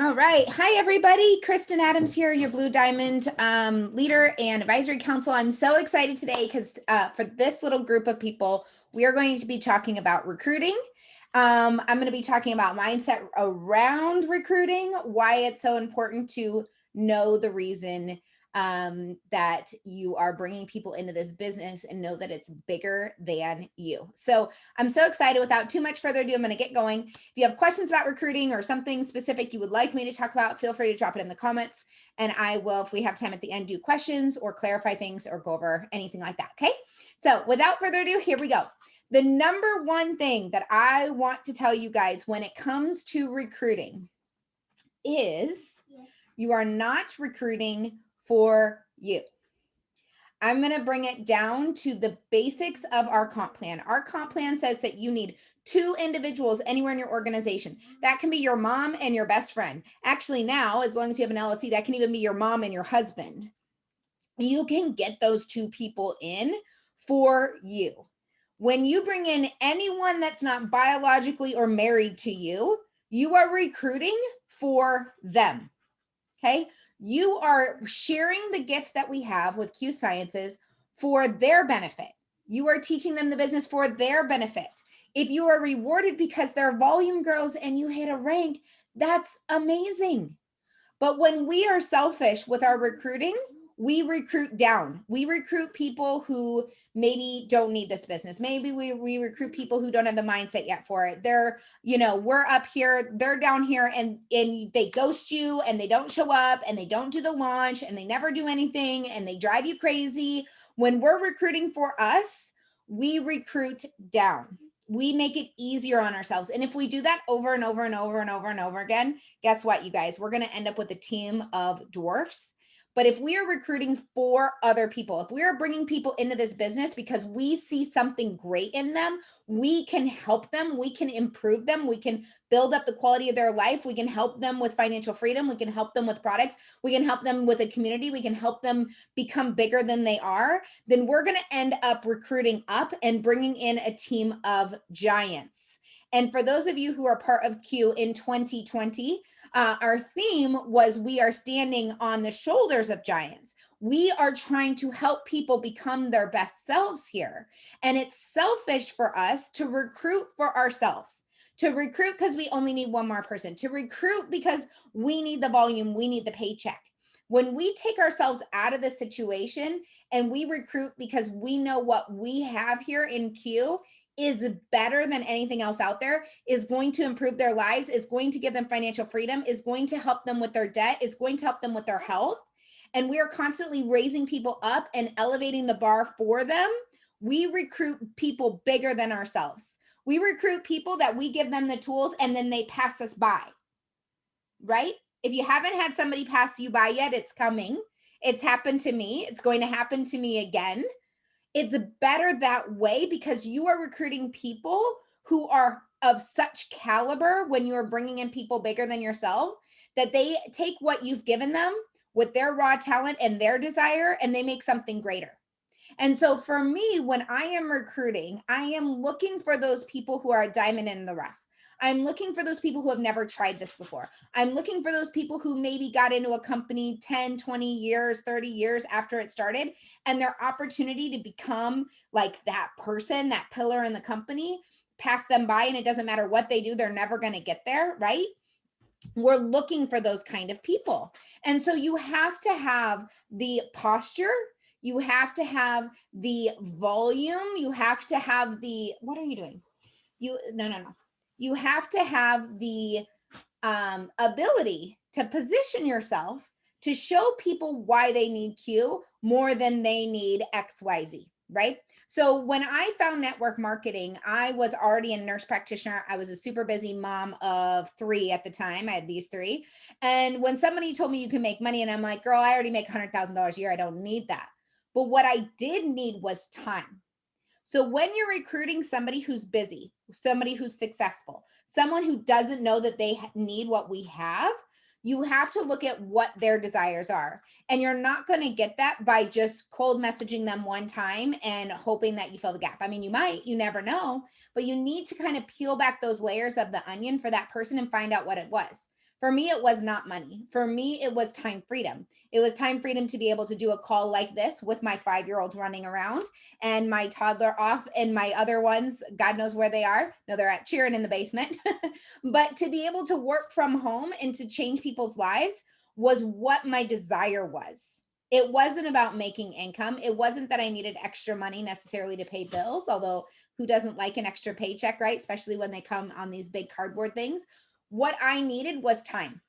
All right. Hi, everybody. Kristin Adams here, your Blue Diamond leader and advisory council. I'm so excited today because for this little group of people, we are going to be talking about recruiting. I'm going to be talking about mindset around recruiting, why it's so important to know the reason that you are bringing people into this business and know that it's bigger than you. So I'm so excited. Without too much further ado, I'm going to get going. If you have questions about recruiting or something specific you would like me to talk about, feel free to drop it in the comments. And I will, if we have time at the end, do questions or clarify things or go over anything like that. Okay. So without further ado, here we go. The number one thing that I want to tell you guys when it comes to recruiting is you are not recruiting for you. I'm going to bring it down to the basics of our comp plan. Our comp plan says that you need 2 individuals anywhere in your organization. That can be your mom and your best friend. Actually, now, as long as you have an LLC, that can even be your mom and your husband. You can get those 2 people in for you. When you bring in anyone that's not biologically or married to you, you are recruiting for them. Okay. You are sharing the gift that we have with Q Sciences for their benefit. You are teaching them the business for their benefit. If you are rewarded because their volume grows and you hit a rank, that's amazing. But when we are selfish with our recruiting, we recruit down. We recruit people who maybe don't need this business. Maybe we recruit people who don't have the mindset yet for it. They're, we're up here, they're down here, and they ghost you and they don't show up and they don't do the launch and they never do anything and they drive you crazy. When we're recruiting for us, we recruit down. We make it easier on ourselves. And if we do that over and over and over and over and over again, guess what, you guys? We're going to end up with a team of dwarfs. But if we are recruiting for other people, if we are bringing people into this business because we see something great in them, we can help them, we can improve them, we can build up the quality of their life, we can help them with financial freedom, we can help them with products, we can help them with a community, we can help them become bigger than they are, then we're going to end up recruiting up and bringing in a team of giants. And for those of you who are part of Q in 2020, our theme was we are standing on the shoulders of giants. We are trying to help people become their best selves here. And it's selfish for us to recruit for ourselves, to recruit because we only need one more person, to recruit because we need the volume, we need the paycheck. When we take ourselves out of the situation and we recruit because we know what we have here in Q is better than anything else out there, is going to improve their lives, is going to give them financial freedom, is going to help them with their debt, is going to help them with their health. And we are constantly raising people up and elevating the bar for them. We recruit people bigger than ourselves. We recruit people that we give them the tools and then they pass us by, right? If you haven't had somebody pass you by yet, it's coming. It's happened to me. It's going to happen to me again. It's better that way because you are recruiting people who are of such caliber when you're bringing in people bigger than yourself that they take what you've given them with their raw talent and their desire and they make something greater. And so for me, when I am recruiting, I am looking for those people who are a diamond in the rough. I'm looking for those people who have never tried this before. I'm looking for those people who maybe got into a company 10, 20 years, 30 years after it started, and their opportunity to become like that person, that pillar in the company, pass them by, and it doesn't matter what they do, they're never going to get there, right? We're looking for those kind of people. And so you have to have the posture, you have to have the volume, you have to have the, what are you doing? No. You have to have the ability to position yourself to show people why they need Q more than they need XYZ, right? So when I found network marketing, I was already a nurse practitioner. I was a super busy mom of 3 at the time. I had these 3. And when somebody told me you can make money, and I'm like, girl, I already make $100,000 a year. I don't need that. But what I did need was time. So when you're recruiting somebody who's busy, somebody who's successful, someone who doesn't know that they need what we have, you have to look at what their desires are. And you're not going to get that by just cold messaging them one time and hoping that you fill the gap. I mean, you might, you never know, but you need to kind of peel back those layers of the onion for that person and find out what it was. For me, it was not money. For me, it was time freedom. It was time freedom to be able to do a call like this with my 5-year-old running around and my toddler off, and my other ones, God knows where they are. No, they're at cheering in the basement. But to be able to work from home and to change people's lives was what my desire was. It wasn't about making income. It wasn't that I needed extra money necessarily to pay bills, although who doesn't like an extra paycheck, right? Especially when they come on these big cardboard things. What I needed was time.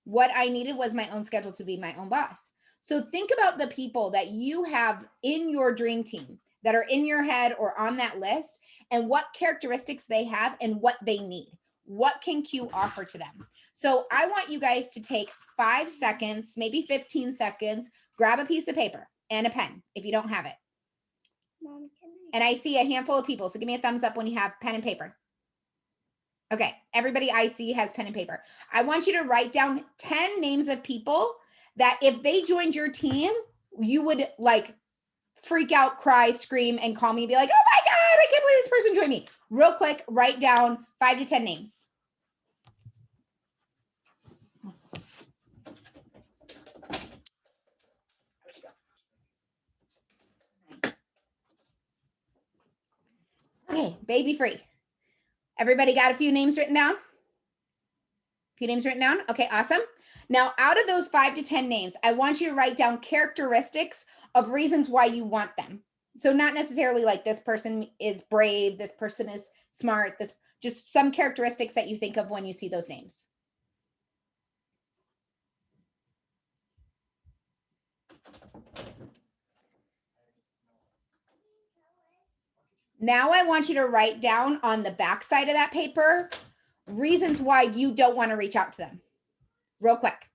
What I needed was my own schedule to be my own boss. So think about the people that you have in your dream team that are in your head or on that list, and what characteristics they have and what they need. What can Q offer to them? So I want you guys to take 5 seconds, maybe 15 seconds, grab a piece of paper and a pen if you don't have it. Mom, And I see a handful of people, so give me a thumbs up when you have pen and paper. Okay, everybody I see has pen and paper. I want you to write down 10 names of people that if they joined your team, you would like freak out, cry, scream, and call me and be like, oh my God, I can't believe this person joined me. Real quick, write down 5 to 10 names. Okay, baby free. Everybody got a few names written down? Few names written down? Okay, awesome. Now, out of those 5 to 10 names, I want you to write down characteristics of reasons why you want them. So not necessarily like this person is brave, this person is smart, this just some characteristics that you think of when you see those names. Now I want you to write down on the back side of that paper reasons why you don't want to reach out to them. Real quick.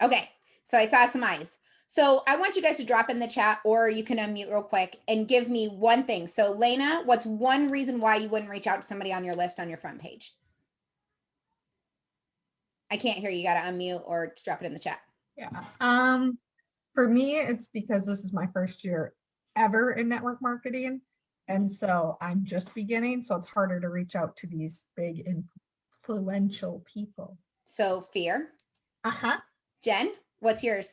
Okay, so I saw some eyes. So I want you guys to drop in the chat, or you can unmute real quick and give me one thing. So Lena, what's one reason why you wouldn't reach out to somebody on your list on your front page? I can't hear you. You got to unmute or drop it in the chat. Yeah. For me, it's because this is my first year ever in network marketing. And so I'm just beginning. So it's harder to reach out to these big influential people. So fear. Uh-huh. Jen, what's yours?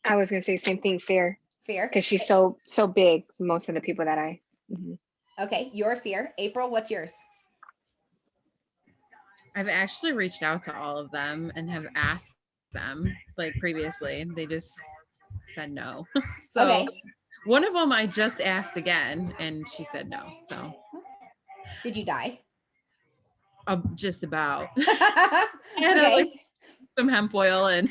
I was gonna say same thing, fear, Fear. because she's so big. Most of the people that I. Okay, your fear. April, what's yours? I've actually reached out to all of them and have asked them like previously. They just said no. So Okay. one of them I just asked again and she said no. So Did you die? just about. Okay. Some hemp oil and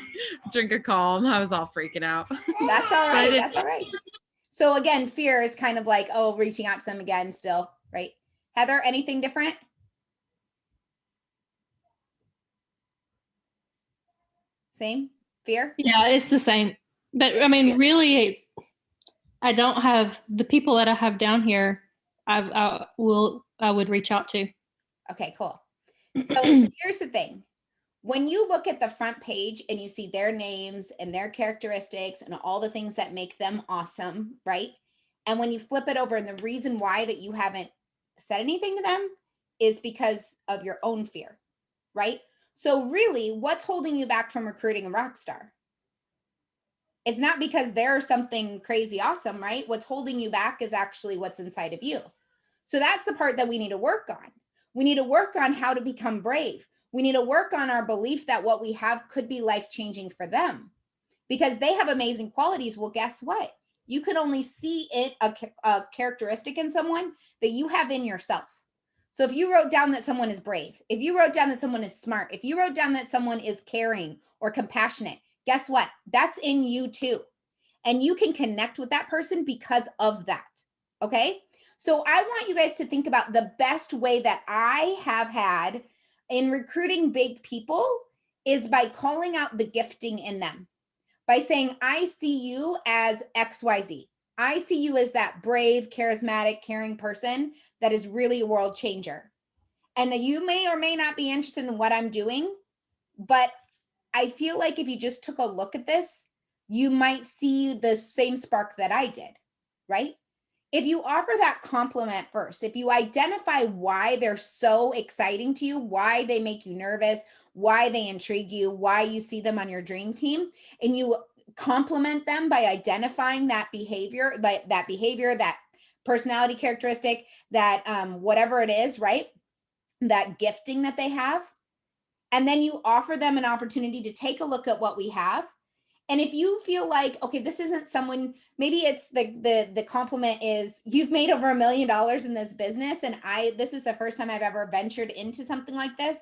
drink a calm. I was all freaking out. That's all right. That's all right. So again, fear is kind of like, oh, reaching out to them again still, right? Heather, anything different? Same? Fear? Yeah, it's the same. But I mean, really, I don't have the people that I have down here. I would reach out to. Okay, cool. So here's the thing. When you look at the front page and you see their names and their characteristics and all the things that make them awesome, right? And when you flip it over, and the reason why that you haven't said anything to them is because of your own fear, right? So really, what's holding you back from recruiting a rock star? It's not because they're something crazy awesome, right? What's holding you back is actually what's inside of you. So that's the part that we need to work on. We need to work on how to become brave. We need to work on our belief that what we have could be life-changing for them, because they have amazing qualities. Well, guess what? You could only see it, a characteristic in someone that you have in yourself. So if you wrote down that someone is brave, if you wrote down that someone is smart, if you wrote down that someone is caring or compassionate, guess what? That's in you too. And you can connect with that person because of that. Okay. So I want you guys to think about the best way that I have had in recruiting big people is by calling out the gifting in them, by saying, I see you as XYZ. I see you as that brave, charismatic, caring person that is really a world changer. And you may or may not be interested in what I'm doing, but I feel like if you just took a look at this, you might see the same spark that I did, right? If you offer that compliment first, if you identify why they're so exciting to you, why they make you nervous, why they intrigue you, why you see them on your dream team, and you compliment them by identifying that behavior, that personality characteristic, that whatever it is, right? That gifting that they have. And then you offer them an opportunity to take a look at what we have. And if you feel like, okay, this isn't someone, maybe it's the compliment is you've made over $1 million in this business. And this is the first time I've ever ventured into something like this.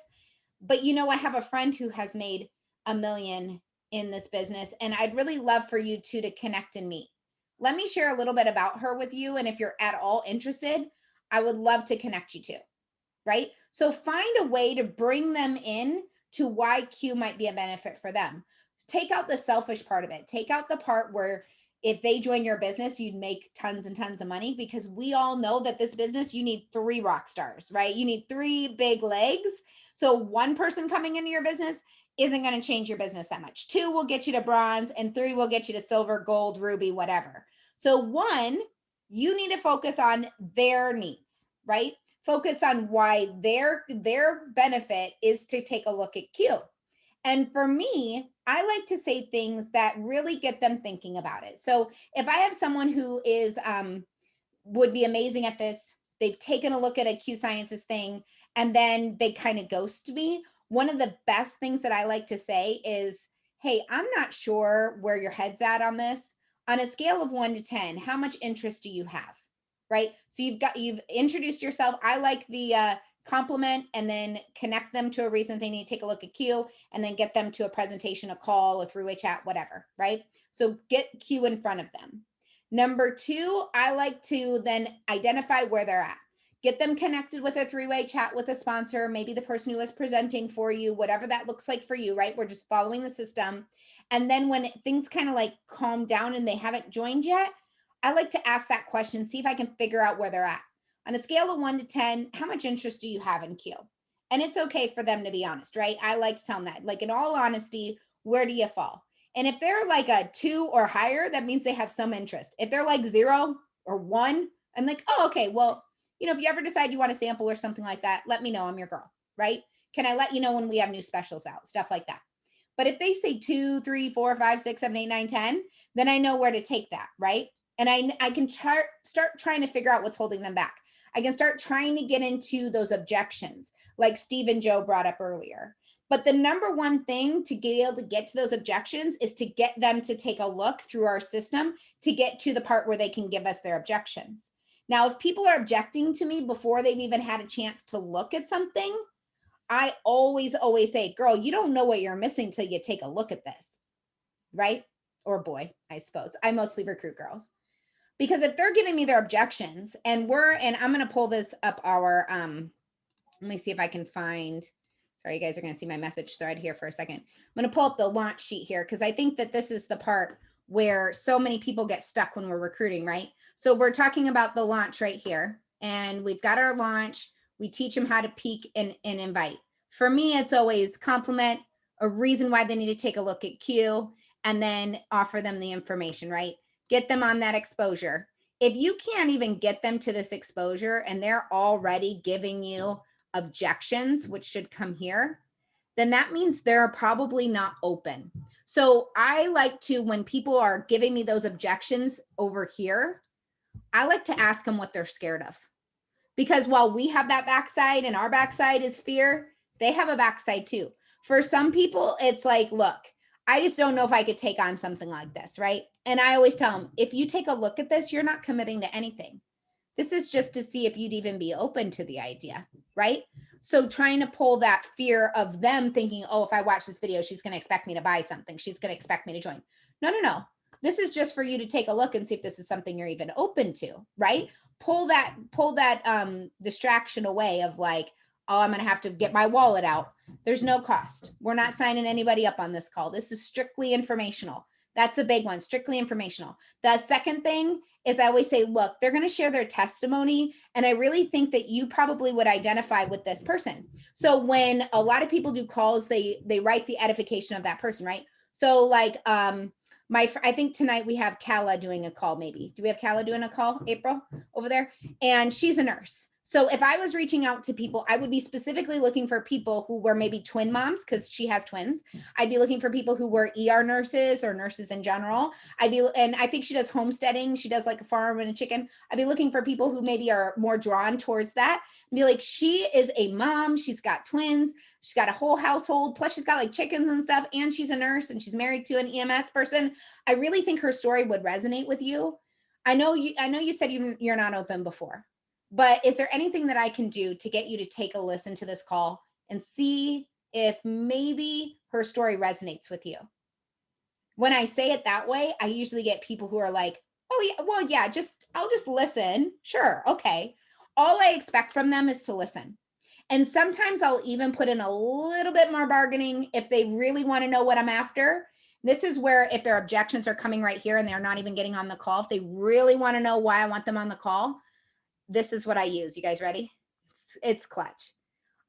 But you know, I have a friend who has made $1 million in this business. And I'd really love for you two to connect and meet. Let me share a little bit about her with you. And if you're at all interested, I would love to connect you to, right? So find a way to bring them in to why Q might be a benefit for them. Take out the selfish part of it. Take out the part where if they join your business, you'd make tons and tons of money, because we all know that this business, you need 3 rock stars, right? You need 3 big legs. So one person coming into your business isn't going to change your business that much. 2 will get you to bronze, and 3 will get you to silver, gold, ruby, whatever. So 1, you need to focus on their needs, right? Focus on why their benefit is to take a look at Q. And for me, I like to say things that really get them thinking about it. So if I have someone who is would be amazing at this, they've taken a look at a Q Sciences thing, and then they kind of ghost me, one of the best things that I like to say is, hey, I'm not sure where your head's at on this. On a scale of 1 to 10, how much interest do you have? Right? So you've introduced yourself. I like the compliment, and then connect them to a reason they need to take a look at Q, and then get them to a presentation, a call, a 3-way chat, whatever, right? So get Q in front of them. Number 2, I like to then identify where they're at. Get them connected with a 3-way chat with a sponsor, maybe the person who is presenting for you, whatever that looks like for you, right? We're just following the system. And then when things kind of like calm down and they haven't joined yet, I like to ask that question, see if I can figure out where they're at. On a scale of 1 to 10, how much interest do you have in Q? And it's okay for them to be honest, right? I like to tell them that, like, in all honesty, where do you fall? And if they're like a 2 or higher, that means they have some interest. If they're like 0 or 1, I'm like, oh, okay, well, you know, if you ever decide you want to sample or something like that, let me know, I'm your girl, right? Can I let you know when we have new specials out, stuff like that. But if they say 2, 3, 4, 5, 6, 7, 8, 9, 10, then I know where to take that, right? And I can start trying to figure out what's holding them back. I can start trying to get into those objections like Steve and Joe brought up earlier. But the number one thing to be able to get to those objections is to get them to take a look through our system to get to the part where they can give us their objections. Now, if people are objecting to me before they've even had a chance to look at something, I always say, girl, you don't know what you're missing till you take a look at this, right? Or boy, I suppose. I mostly recruit girls. Because if they're giving me their objections and I'm going to pull this up our, let me see if I can find, sorry, you guys are going to see my message thread here for a second. I'm going to pull up the launch sheet here, because I think that this is the part where so many people get stuck when we're recruiting, right? So we're talking about the launch right here, and we've got our launch. We teach them how to peek and invite. For me, it's always compliment, a reason why they need to take a look at Q, and then offer them the information, right? Get them on that exposure. If you can't even get them to this exposure and they're already giving you objections, which should come here, then that means they're probably not open. So I like to, when people are giving me those objections over here, I like to ask them what they're scared of. Because while we have that backside and our backside is fear, they have a backside too. For some people, it's like, look, I just don't know if I could take on something like this, right? And I always tell them, if you take a look at this, you're not committing to anything. This is just to see if you'd even be open to the idea, right? So trying to pull that fear of them thinking, oh, if I watch this video, she's going to expect me to buy something. She's going to expect me to join. No. This is just for you to take a look and see if this is something you're even open to, right? Pull that distraction away of like, oh, I'm going to have to get my wallet out. There's no cost. We're not signing anybody up on this call. This is strictly informational. That's a big one, strictly informational. The second thing is I always say, look, they're going to share their testimony. And I really think that you probably would identify with this person. So when a lot of people do calls, they write the edification of that person, right? So like, I think tonight we have Kala doing a call, maybe. Do we have Kala doing a call, April, over there? And she's a nurse. So if I was reaching out to people, I would be specifically looking for people who were maybe twin moms, because she has twins. I'd be looking for people who were ER nurses or nurses in general. And I think she does homesteading. She does like a farm and a chicken. I'd be looking for people who maybe are more drawn towards that and be like, she is a mom. She's got twins. She's got a whole household. Plus she's got like chickens and stuff. And she's a nurse and she's married to an EMS person. I really think her story would resonate with you. I know you said you're not open before. But is there anything that I can do to get you to take a listen to this call and see if maybe her story resonates with you? When I say it that way, I usually get people who are like, oh yeah, well, yeah, I'll just listen. Sure. Okay. All I expect from them is to listen. And sometimes I'll even put in a little bit more bargaining if they really want to know what I'm after. This is where if their objections are coming right here and they're not even getting on the call, if they really want to know why I want them on the call, this is what I use. You guys ready? It's clutch.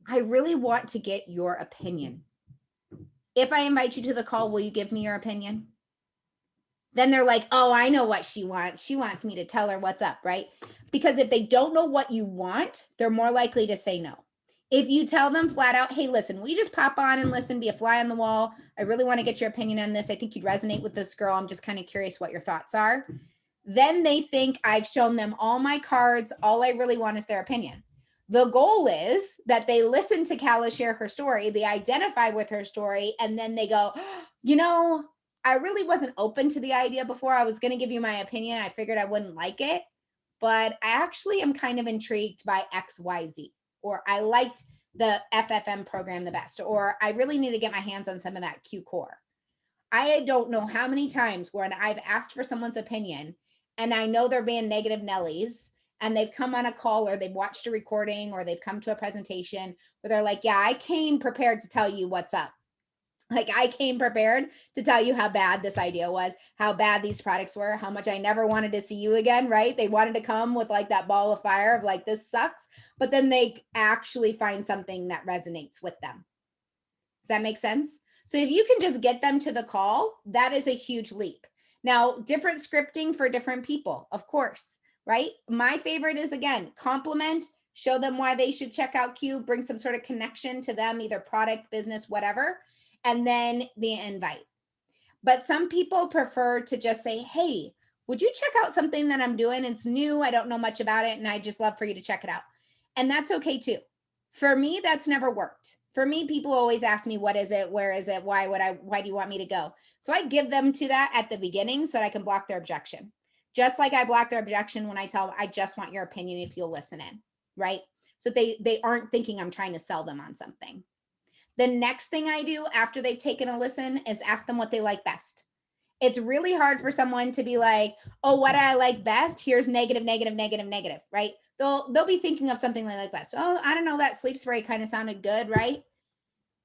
I really want to get your opinion. If I invite you to the call, will you give me your opinion? Then they're like, oh, I know what she wants. She wants me to tell her what's up, right? Because if they don't know what you want, they're more likely to say no. If you tell them flat out, hey, listen, will you just pop on and listen, be a fly on the wall? I really want to get your opinion on this. I think you'd resonate with this girl. I'm just kind of curious what your thoughts are. Then they think I've shown them all my cards. All I really want is their opinion. The goal is that they listen to Kala share her story, they identify with her story, and then they go, you know, I really wasn't open to the idea before. I was going to give you my opinion. I figured I wouldn't like it, but I actually am kind of intrigued by XYZ, or I liked the FFM program the best, or I really need to get my hands on some of that Q core. I don't know how many times when I've asked for someone's opinion and I know they're being negative Nellies and they've come on a call or they've watched a recording or they've come to a presentation where they're like, yeah, I came prepared to tell you what's up. Like I came prepared to tell you how bad this idea was, how bad these products were, how much I never wanted to see you again, right? They wanted to come with like that ball of fire of like, this sucks, but then they actually find something that resonates with them. Does that make sense? So if you can just get them to the call, that is a huge leap. Now, different scripting for different people, of course, right? My favorite is, again, compliment, show them why they should check out Q, bring some sort of connection to them, either product, business, whatever, and then the invite. But some people prefer to just say, hey, would you check out something that I'm doing? It's new. I don't know much about it. And I just love for you to check it out. And that's okay too. For me, that's never worked. For me, people always ask me, what is it? Where is it? Why do you want me to go? So I give them to that at the beginning so that I can block their objection. Just like I block their objection when I tell them, I just want your opinion if you'll listen in, right? So they aren't thinking I'm trying to sell them on something. The next thing I do after they've taken a listen is ask them what they like best. It's really hard for someone to be like, oh, what I like best, here's negative, negative, negative, negative, right? They'll be thinking of something they like best. Oh, I don't know, that sleep spray kind of sounded good, right?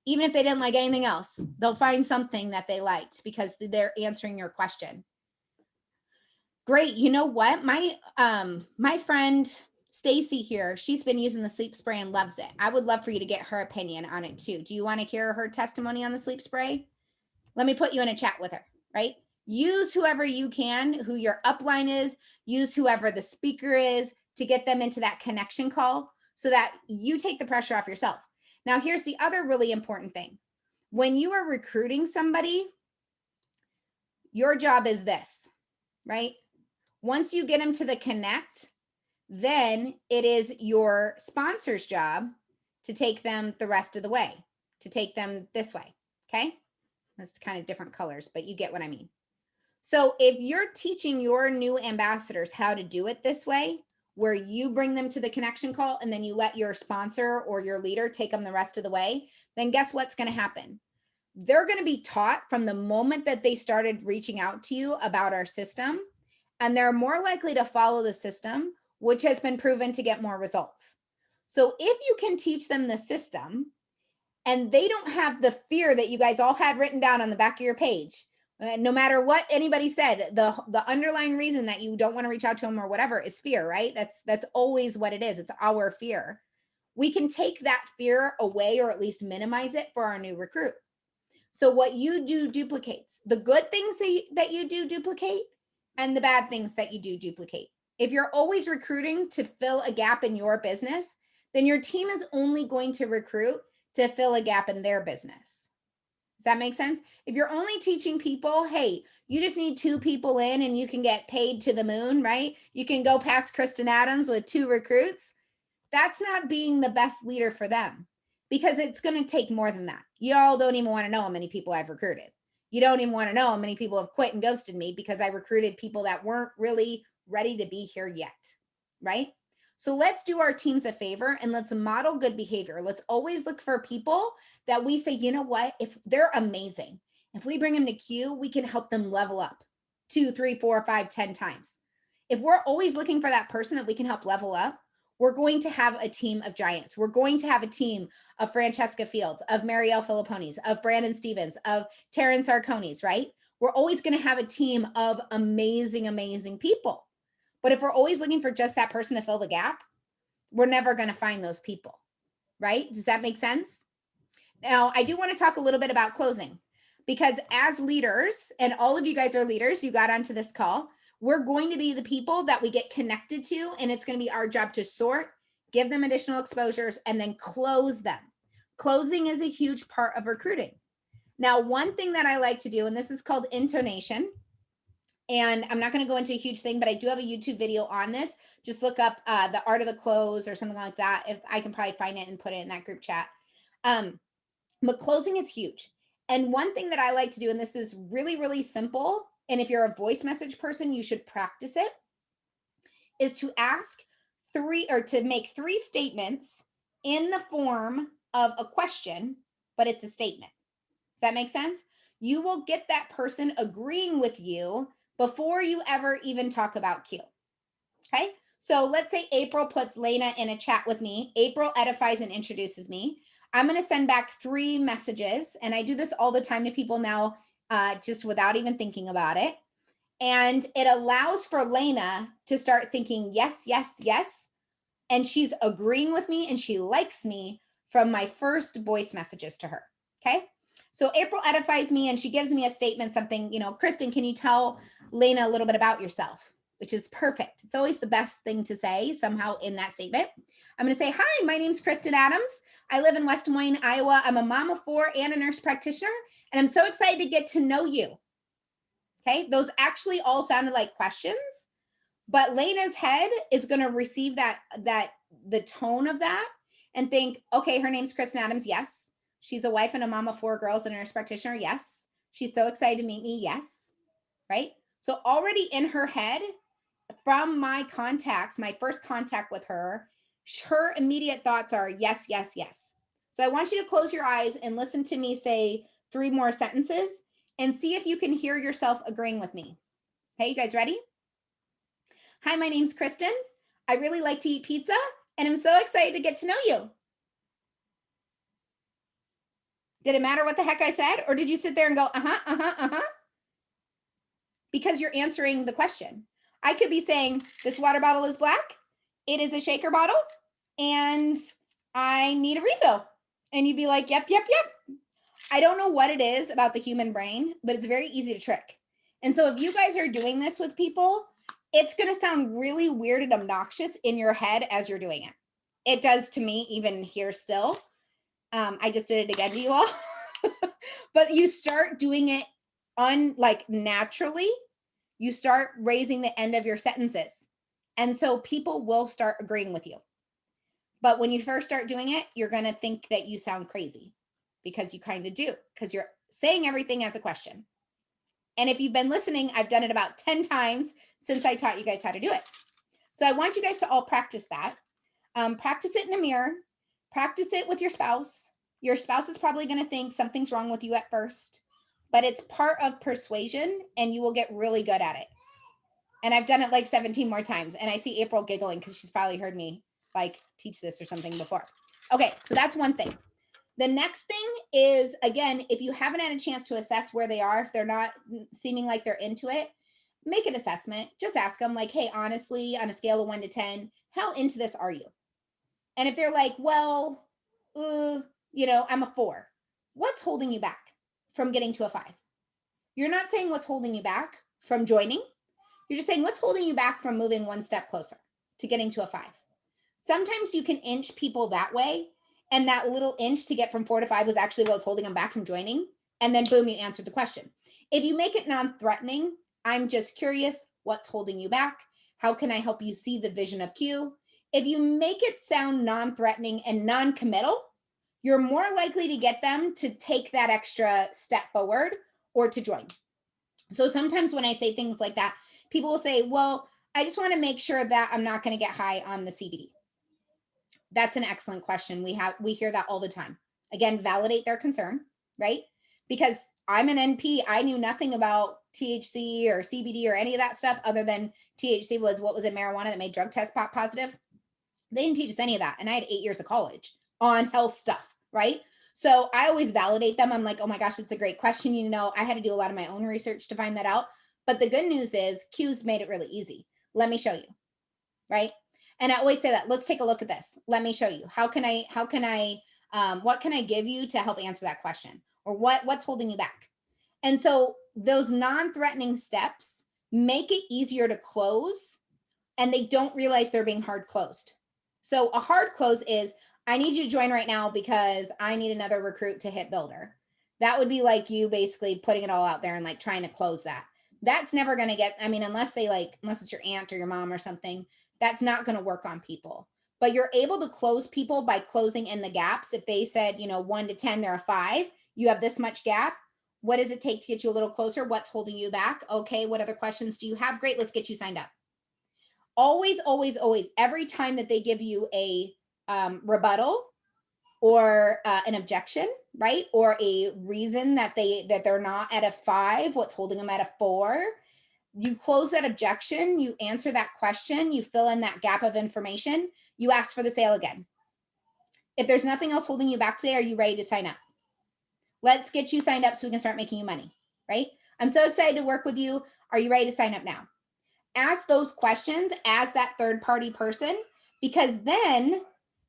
Even if they didn't like anything else, they'll find something that they liked because they're answering your question. Great. You know what? My friend Stacy here, she's been using the sleep spray and loves it. I would love for you to get her opinion on it too. Do you want to hear her testimony on the sleep spray? Let me put you in a chat with her, right? Use whoever you can, who your upline is, use whoever the speaker is to get them into that connection call so that you take the pressure off yourself. Now, here's the other really important thing. When you are recruiting somebody, your job is this, right? Once you get them to the connect, then it is your sponsor's job to take them the rest of the way, to take them this way, okay? That's kind of different colors, but you get what I mean. So if you're teaching your new ambassadors how to do it this way, where you bring them to the connection call and then you let your sponsor or your leader take them the rest of the way, then guess what's going to happen? They're going to be taught from the moment that they started reaching out to you about our system, and they're more likely to follow the system, which has been proven to get more results. So if you can teach them the system and they don't have the fear that you guys all had written down on the back of your page, No matter what anybody said, the underlying reason that you don't want to reach out to them or whatever is fear, right? That's always what it is. It's our fear. We can take that fear away or at least minimize it for our new recruit. So what you do duplicates. The good things that you do duplicate, and the bad things that you do duplicate. If you're always recruiting to fill a gap in your business, then your team is only going to recruit to fill a gap in their business. Does that make sense? If you're only teaching people, hey, you just need 2 people in and you can get paid to the moon, right? You can go past Kristin Adams with 2 recruits. That's not being the best leader for them, because it's going to take more than that. Y'all don't even want to know how many people I've recruited. You don't even want to know how many people have quit and ghosted me because I recruited people that weren't really ready to be here yet, right? So let's do our teams a favor and let's model good behavior. Let's always look for people that we say, you know what, if they're amazing, if we bring them to Q, we can help them level up 2, 3, 4, 5, 10 times. If we're always looking for that person that we can help level up, we're going to have a team of giants. We're going to have a team of Francesca Fields, of Marielle Filipponis, of Brandon Stevens, of Terrence Arconis, right? We're always going to have a team of amazing, amazing people. But if we're always looking for just that person to fill the gap, we're never going to find those people, right? Does that make sense? Now, I do want to talk a little bit about closing, because as leaders, and all of you guys are leaders, you got onto this call, we're going to be the people that we get connected to, and it's going to be our job to sort, give them additional exposures, and then close them. Closing is a huge part of recruiting. Now, one thing that I like to do, and this is called intonation, and I'm not going to go into a huge thing, but I do have a YouTube video on this. Just look up the art of the close or something like that. If I can probably find it and put it in that group chat. But closing is huge. And one thing that I like to do, and this is really, really simple, and if you're a voice message person, you should practice it, is to ask 3 or to make 3 statements in the form of a question, but it's a statement. Does that make sense? You will get that person agreeing with you before you ever even talk about Q. Okay. So let's say April puts Lena in a chat with me. April edifies and introduces me. I'm going to send back 3 messages. And I do this all the time to people now, just without even thinking about it. And it allows for Lena to start thinking, yes, yes, yes. And she's agreeing with me and she likes me from my first voice messages to her. Okay. So April edifies me and she gives me a statement, something, you know, Kristin, can you tell Lena a little bit about yourself? Which is perfect. It's always the best thing to say somehow in that statement. I'm going to say, hi, my name's Kristin Adams. I live in West Des Moines, Iowa. I'm a mom of 4 and a nurse practitioner, and I'm so excited to get to know you. Okay, those actually all sounded like questions, but Lena's head is going to receive the tone of that and think, okay, her name's Kristin Adams. Yes. She's a wife and a mom of 4 girls and a nurse practitioner. Yes. She's so excited to meet me. Yes. Right. So already in her head, from my contacts, my first contact with her immediate thoughts are yes, yes, yes. So I want you to close your eyes and listen to me say 3 more sentences and see if you can hear yourself agreeing with me. Okay, you guys ready? Hi, my name's Kristin. I really like to eat pizza and I'm so excited to get to know you. Did it matter what the heck I said? Or did you sit there and go, because you're answering the question. I could be saying, this water bottle is black. It is a shaker bottle and I need a refill. And you'd be like, yep, yep, yep. I don't know what it is about the human brain, but it's very easy to trick. And so if you guys are doing this with people, it's going to sound really weird and obnoxious in your head as you're doing it. It does to me even here still. I just did it again to you all. But you start doing it naturally. You start raising the end of your sentences. And so people will start agreeing with you. But when you first start doing it, you're going to think that you sound crazy because you kind of do, because you're saying everything as a question. And if you've been listening, I've done it about 10 times since I taught you guys how to do it. So I want you guys to all practice that. Practice it in a mirror. Practice it with your spouse. Your spouse is probably going to think something's wrong with you at first, but it's part of persuasion and you will get really good at it. And I've done it like 17 more times. And I see April giggling because she's probably heard me like teach this or something before. Okay, so that's one thing. The next thing is, again, if you haven't had a chance to assess where they are, if they're not seeming like they're into it, make an assessment. Just ask them like, hey, honestly, on a scale of 1 to 10, how into this are you? And if they're like, well, I'm a 4, what's holding you back from getting to a 5? You're not saying what's holding you back from joining. You're just saying what's holding you back from moving one step closer to getting to a 5. Sometimes you can inch people that way. And that little inch to get from 4 to 5 was actually what's holding them back from joining. And then boom, you answered the question. If you make it non-threatening, I'm just curious, what's holding you back? How can I help you see the vision of Q? If you make it sound non-threatening and non-committal, you're more likely to get them to take that extra step forward or to join. So sometimes when I say things like that, people will say, well, I just want to make sure that I'm not going to get high on the CBD. That's an excellent question. We hear that all the time. Again, validate their concern, right? Because I'm an NP, I knew nothing about THC or CBD or any of that stuff other than THC was, what was it, marijuana that made drug tests pop positive? They didn't teach us any of that. And I had 8 years of college on health stuff, right? So I always validate them. I'm like, oh my gosh, that's a great question. I had to do a lot of my own research to find that out. But the good news is Q's made it really easy. Let me show you, right? And I always say that, let's take a look at this. Let me show you. What can I give you to help answer that question? Or what's holding you back? And so those non-threatening steps make it easier to close, and they don't realize they're being hard closed. So a hard close is, I need you to join right now because I need another recruit to hit builder. That would be like you basically putting it all out there and like trying to close that. That's never going to get, unless it's your aunt or your mom or something, that's not going to work on people. But you're able to close people by closing in the gaps. If they said, 1 to 10, they're a 5, you have this much gap. What does it take to get you a little closer? What's holding you back? Okay, what other questions do you have? Great, let's get you signed up. Always, always, always, every time that they give you a rebuttal or an objection, right? Or a reason that they're not at a 5, what's holding them at a 4, you close that objection, you answer that question, you fill in that gap of information, you ask for the sale again. If there's nothing else holding you back today, are you ready to sign up? Let's get you signed up so we can start making you money, right? I'm so excited to work with you. Are you ready to sign up now? Ask those questions as that third party person, because then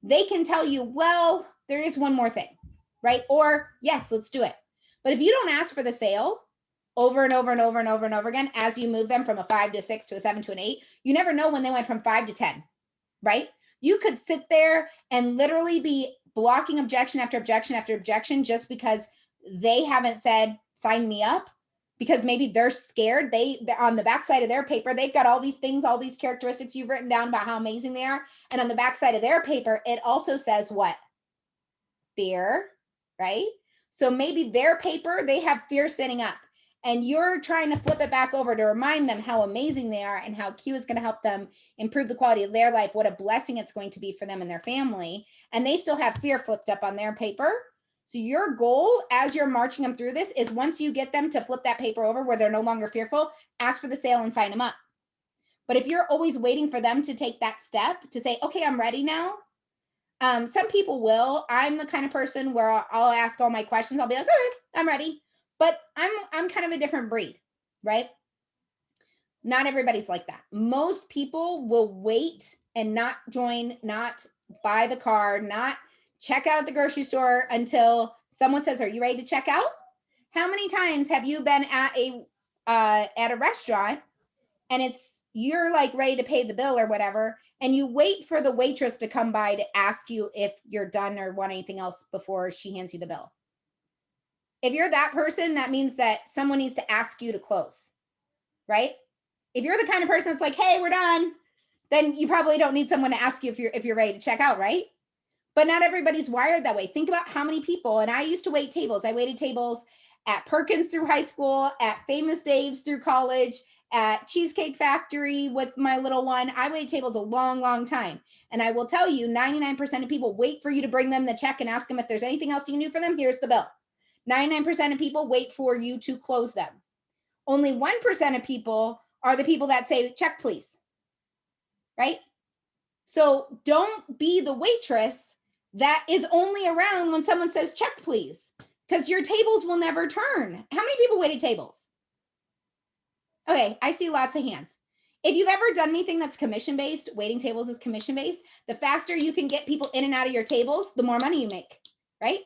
they can tell you, well, there is one more thing, right? Or yes, let's do it. But if you don't ask for the sale over and over and over and over and over again, as you move them from a 5 to a 6 to a 7 to an 8, you never know when they went from 5 to 10, right? You could sit there and literally be blocking objection after objection after objection just because they haven't said, sign me up, because maybe they're scared. They're on the backside of their paper, they've got all these things, all these characteristics you've written down about how amazing they are. And on the backside of their paper, it also says what? Fear, right? So maybe their paper, they have fear sitting up, and you're trying to flip it back over to remind them how amazing they are and how Q is going to help them improve the quality of their life, what a blessing it's going to be for them and their family. And they still have fear flipped up on their paper. So your goal as you're marching them through this is, once you get them to flip that paper over where they're no longer fearful, ask for the sale and sign them up. But if you're always waiting for them to take that step to say, okay, I'm ready now. Some people will. I'm the kind of person where I'll ask all my questions. I'll be like, all right, I'm ready. But I'm kind of a different breed, right? Not everybody's like that. Most people will wait and not join, not buy the card, not check out at the grocery store until someone says, are you ready to check out? How many times have you been at a restaurant and you're like ready to pay the bill or whatever, and you wait for the waitress to come by to ask you if you're done or want anything else before she hands you the bill? If you're that person, that means that someone needs to ask you to close, right? If you're the kind of person that's like, hey, we're done, then you probably don't need someone to ask you if you're ready to check out, right? But not everybody's wired that way. Think about how many people, and I used to wait tables. I waited tables at Perkins through high school, at Famous Dave's through college, at Cheesecake Factory with my little one. I waited tables a long, long time. And I will tell you, 99% of people wait for you to bring them the check and ask them if there's anything else you can do for them. Here's the bill. 99% of people wait for you to close them. Only 1% of people are the people that say, check, please. Right? So don't be the waitress that is only around when someone says check, please, because your tables will never turn. How many people waited tables? Okay, I see lots of hands. If you've ever done anything that's commission-based, waiting tables is commission-based, the faster you can get people in and out of your tables, the more money you make, right?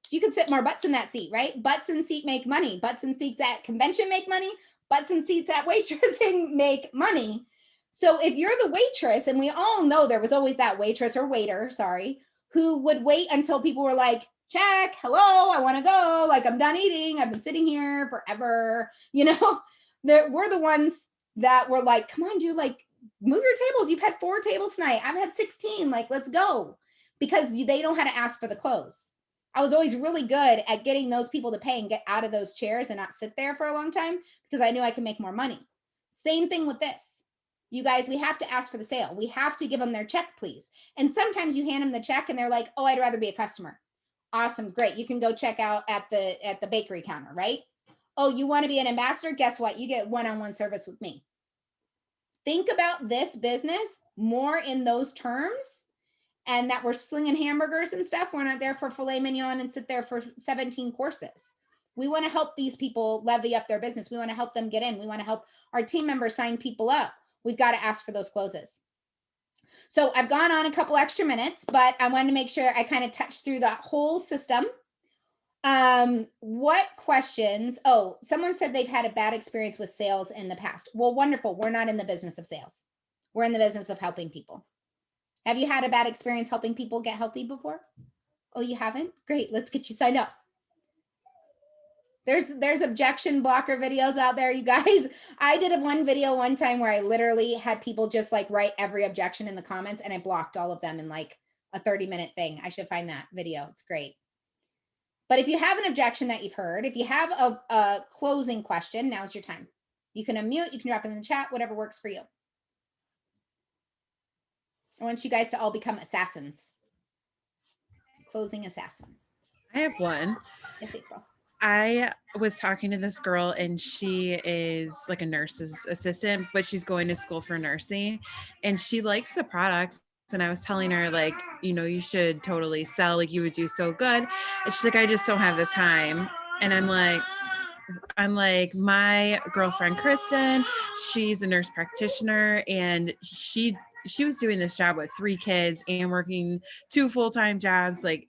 So you can sit more butts in that seat, right? Butts in seat make money. Butts in seats at convention make money. Butts in seats at waitressing make money. So if you're the waitress, and we all know there was always that waitress or waiter, sorry, who would wait until people were like, check, hello, I want to go. Like, I'm done eating. I've been sitting here forever. You know, we're the ones that were like, come on, dude, like, move your tables. You've had 4 tables tonight. I've had 16. Like, let's go. Because they know how to ask for the close. I was always really good at getting those people to pay and get out of those chairs and not sit there for a long time because I knew I could make more money. Same thing with this. You guys, we have to ask for the sale. We have to give them their check, please. And sometimes you hand them the check and they're like, oh, I'd rather be a customer. Awesome. Great. You can go check out at the bakery counter, right? Oh, you want to be an ambassador? Guess what? You get one-on-one service with me. Think about this business more in those terms, and that we're slinging hamburgers and stuff. We're not there for filet mignon and sit there for 17 courses. We want to help these people levy up their business. We want to help them get in. We want to help our team members sign people up. We've got to ask for those closes. So I've gone on a couple extra minutes, but I wanted to make sure I kind of touched through the whole system. What questions? Oh, someone said they've had a bad experience with sales in the past. Well, wonderful. We're not in the business of sales. We're in the business of helping people. Have you had a bad experience helping people get healthy before? Oh, you haven't? Great. Let's get you signed up. There's objection blocker videos out there, you guys. I did one video one time where I literally had people just like write every objection in the comments, and I blocked all of them in like a 30-minute thing. I should find that video. It's great. But if you have an objection that you've heard, if you have a closing question, now's your time. You can unmute, you can drop it in the chat, whatever works for you. I want you guys to all become assassins. Closing assassins. I have one. Yes, April. I was talking to this girl, and she is like a nurse's assistant, but she's going to school for nursing, and she likes the products. And I was telling her, like, you know, you should totally sell, like you would do so good. And she's like, I just don't have the time. And I'm like, my girlfriend, Kristin, she's a nurse practitioner, and she was doing this job with 3 kids and working 2 full-time jobs. Like,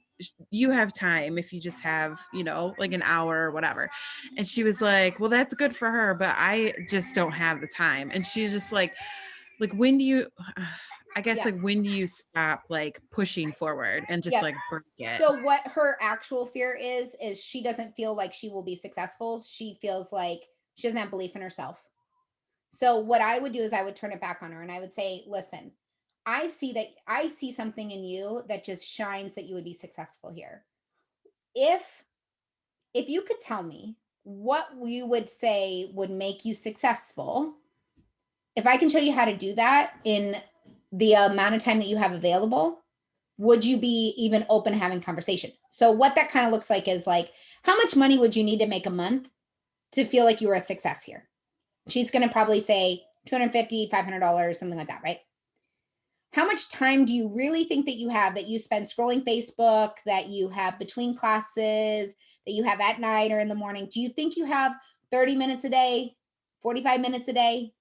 you have time if you just have, you know, like an hour or whatever. And she was like, well, that's good for her, but I just don't have the time. And she's just like, when do you, I guess, like, when do you stop like pushing forward and just like break it? So what her actual fear is she doesn't feel like she will be successful. She feels like she doesn't have belief in herself. So what I would do is I would turn it back on her and I would say, listen, I see something in you that just shines that you would be successful here. If you could tell me what you would say would make you successful, if I can show you how to do that in the amount of time that you have available, would you be even open to having conversation? So what that kind of looks like is like, how much money would you need to make a month to feel like you were a success here? She's going to probably say $250, $500, something like that, right? How much time do you really think that you spend scrolling Facebook, that you have between classes, that you have at night or in the morning? Do you think you have 30 minutes a day, 45 minutes a day,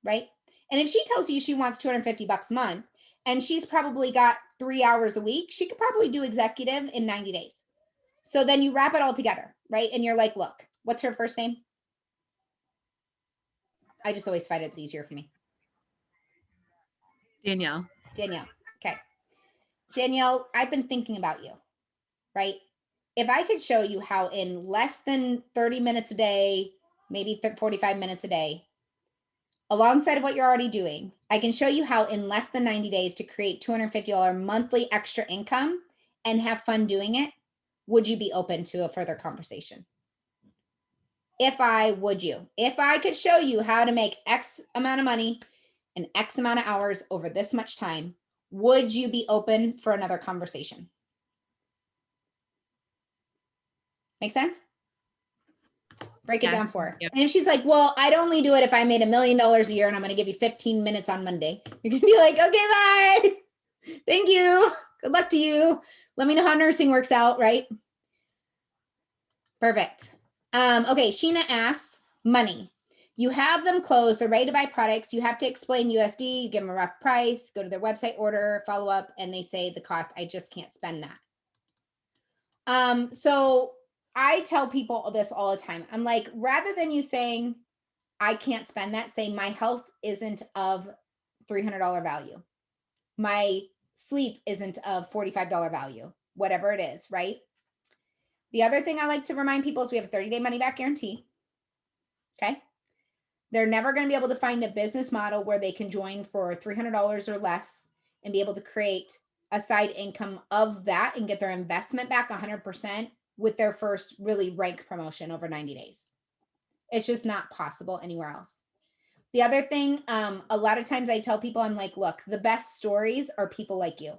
right? And if she tells you she wants $250 a month and she's probably got 3 hours a week, she could probably do executive in 90 days. So then you wrap it all together, right? And you're like, look, what's her first name? I just always find it's easier for me. Danielle. Okay. Danielle, I've been thinking about you, right? If I could show you how in less than 30 minutes a day, maybe 45 minutes a day, alongside of what you're already doing, I can show you how in less than 90 days to create $250 monthly extra income and have fun doing it, would you be open to a further conversation? If I could show you how to make X amount of money in X amount of hours over this much time, would you be open for another conversation? Make sense? Break it down for her. Yep. And if she's like, well, I'd only do it if I made $1 million a year and I'm going to give you 15 minutes on Monday. You're going to be like, okay, bye. Thank you. Good luck to you. Let me know how nursing works out, right? Perfect. Okay, Sheena asks, money. You have them closed, they're ready to buy products. You have to explain USD, you give them a rough price, go to their website, order, follow up, and they say the cost, I just can't spend that. So I tell people this all the time. I'm like, rather than you saying, I can't spend that, say my health isn't of $300 value. My sleep isn't of $45 value, whatever it is, right? The other thing I like to remind people is we have a 30-day money back guarantee. Okay. They're never going to be able to find a business model where they can join for $300 or less and be able to create a side income of that and get their investment back 100% with their first really rank promotion over 90 days. It's just not possible anywhere else. The other thing, a lot of times I tell people, I'm like, look, the best stories are people like you.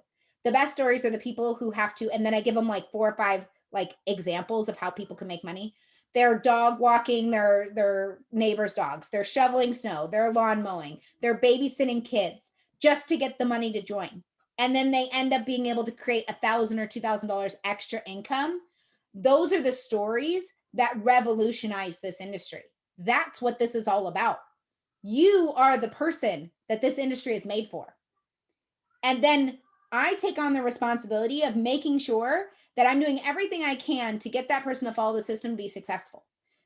The best stories are the people who have to, and then I give them like 4 or 5 like examples of how people can make money. They're dog walking their neighbor's dogs. They're shoveling snow. They're lawn mowing. They're babysitting kids just to get the money to join. And then they end up being able to create $1,000 or $2,000 extra income. Those are the stories that revolutionize this industry. That's what this is all about. You are the person that this industry is made for. And then I take on the responsibility of making sure that I'm doing everything I can to get that person to follow the system to be successful.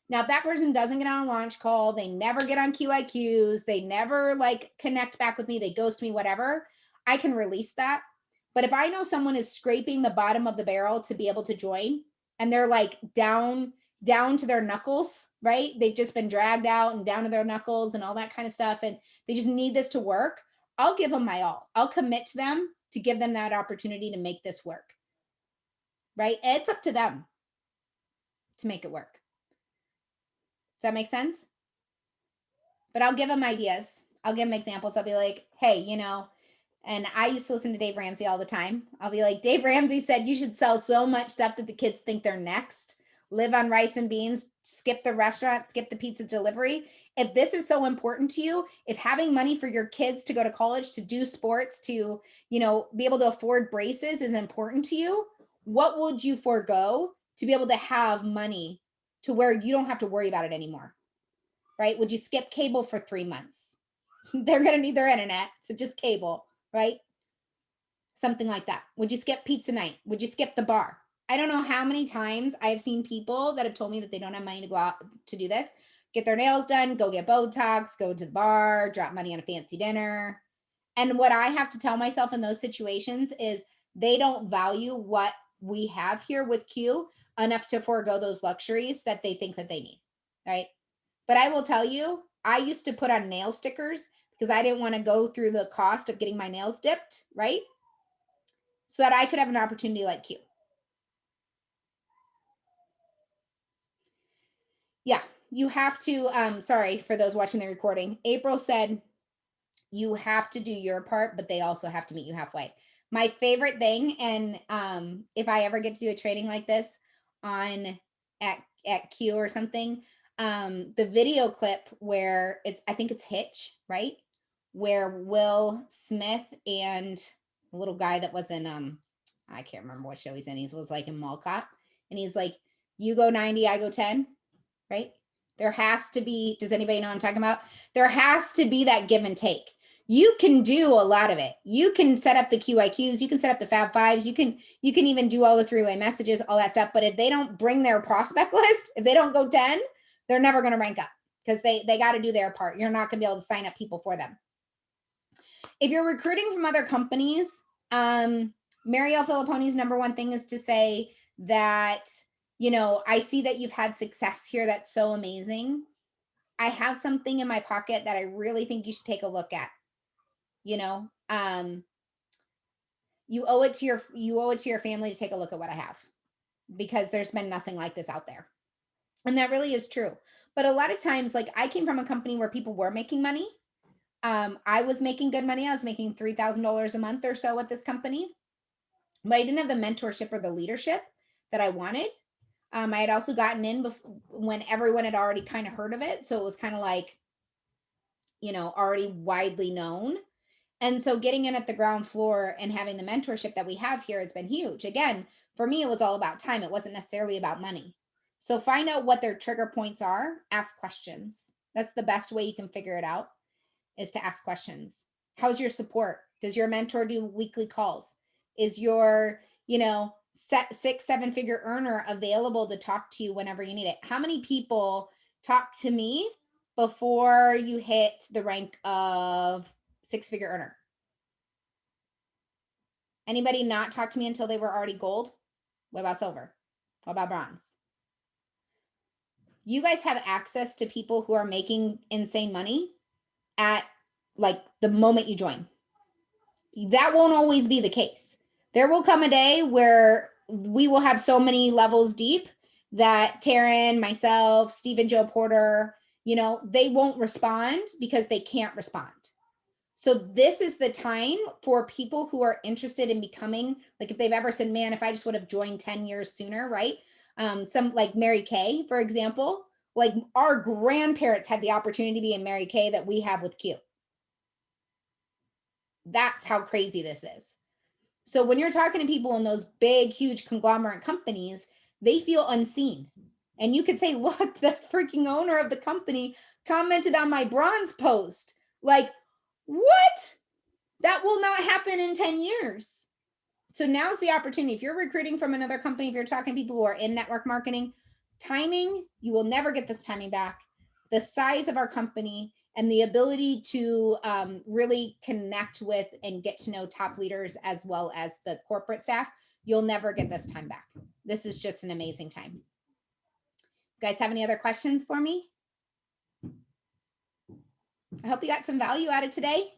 Now, if that person doesn't get on a launch call, they never get on QIQs, they never like connect back with me, they ghost me, whatever, I can release that. But if I know someone is scraping the bottom of the barrel to be able to join, and they're like down to their knuckles, right? They've just been dragged out and down to their knuckles and all that kind of stuff, and they just need this to work, I'll give them my all. I'll commit to them to give them that opportunity to make this work, right? It's up to them to make it work. Does that make sense? But I'll give them ideas. I'll give them examples. I'll be like, hey, and I used to listen to Dave Ramsey all the time. I'll be like, Dave Ramsey said you should sell so much stuff that the kids think they're next. Live on rice and beans, skip the restaurant, skip the pizza delivery. If this is so important to you, if having money for your kids to go to college, to do sports, to, be able to afford braces is important to you, what would you forego to be able to have money to where you don't have to worry about it anymore, right? Would you skip cable for 3 months? They're going to need their internet, so just cable, right? Something like that. Would you skip pizza night? Would you skip the bar? I don't know how many times I've seen people that have told me that they don't have money to go out to do this, get their nails done, go get Botox, go to the bar, drop money on a fancy dinner. And what I have to tell myself in those situations is they don't value what we have here with Q enough to forego those luxuries that they think that they need, right? But I will tell you, I used to put on nail stickers because I didn't want to go through the cost of getting my nails dipped, right? So that I could have an opportunity like Q. Yeah, you have to, sorry for those watching the recording. April said, you have to do your part, but they also have to meet you halfway. My favorite thing, and if I ever get to do a training like this at Q or something, the video clip where I think it's Hitch, right? Where Will Smith and a little guy that was in, I can't remember what show he's in. He was like in Mall Cop, and he's like, you go 90, I go 10. Right? There has to be, does anybody know what I'm talking about? There has to be that give and take. You can do a lot of it. You can set up the QIQs, you can set up the Fab Fives, you can even do all the 3-way messages, all that stuff. But if they don't bring their prospect list, if they don't go 10, they're never going to rank up because they got to do their part. You're not going to be able to sign up people for them. If you're recruiting from other companies, Marielle Filipponi's number one thing is to say that, I see that you've had success here. That's so amazing. I have something in my pocket that I really think you should take a look at. You owe it to your family to take a look at what I have, because there's been nothing like this out there. And that really is true. But a lot of times, like, I came from a company where people were making money. I was making good money. I was making $3,000 a month or so at this company, but I didn't have the mentorship or the leadership that I wanted. I had also gotten in when everyone had already kind of heard of it. So it was kind of like, already widely known. And so getting in at the ground floor and having the mentorship that we have here has been huge. Again, for me, it was all about time. It wasn't necessarily about money. So find out what their trigger points are, ask questions. That's the best way you can figure it out, is to ask questions. How's your support? Does your mentor do weekly calls? Is your, set 6-7 figure earner available to talk to you whenever you need it? How many people talk to me before you hit the rank of 6-figure earner? Anybody not talk to me until they were already gold? What about silver? What about bronze? You guys have access to people who are making insane money at like the moment you join. That won't always be the case. There will come a day where we will have so many levels deep that Taryn, myself, Stephen Joe Porter, they won't respond because they can't respond. So this is the time for people who are interested in becoming, like if they've ever said, man, if I just would have joined 10 years sooner, right? Some like Mary Kay, for example, like our grandparents had the opportunity to be in Mary Kay that we have with Q. That's how crazy this is. So when you're talking to people in those big, huge conglomerate companies, they feel unseen. And you could say, look, the freaking owner of the company commented on my bronze post. Like, what? That will not happen in 10 years. So now's the opportunity. If you're recruiting from another company, if you're talking to people who are in network marketing, timing, you will never get this timing back. The size of our company and the ability to really connect with and get to know top leaders as well as the corporate staff, you'll never get this time back. This is just an amazing time. You guys have any other questions for me? I hope you got some value out of today.